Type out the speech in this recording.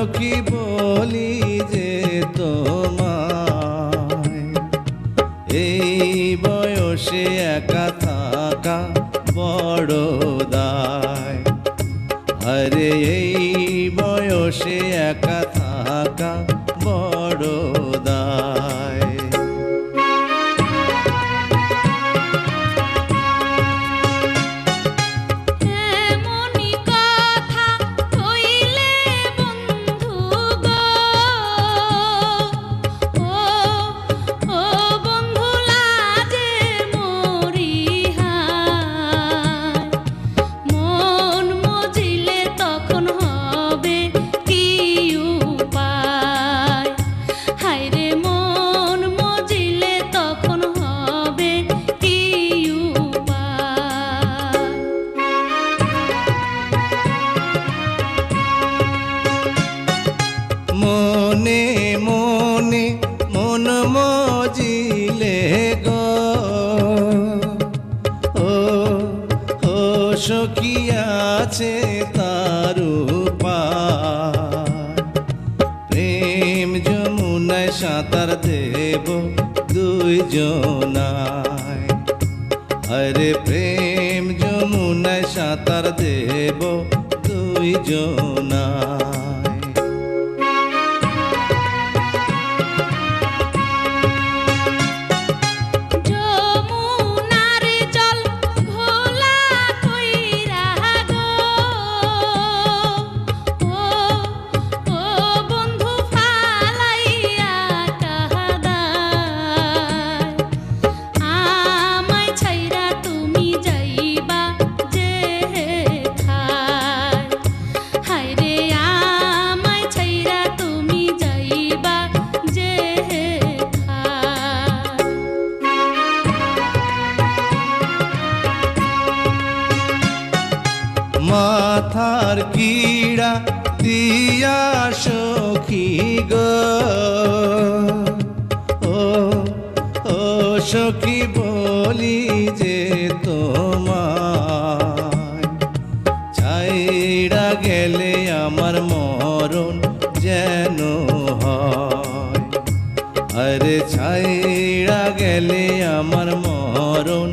সখী বলি যে তোমায়, এই বয়সে একা থাকা বড় দায়। আরে এই বয়সে একা থাকা বড় দায়। মনে মনে মন মজিলে গো, ও সখী আছে তার উপায়। প্রেম যমুনায় সাঁতার দেব দুইজনায়, আরে প্রেম যমুনায় সাঁতার দেব দুইজনায়। মাথার কিড়া দিয়া সখী গো, ও সখী বলি যে তোমায়, ছাইড়া গেলে আমার মরণ যেন হয়। আরে ছাইড়া গেলে আমার মরণ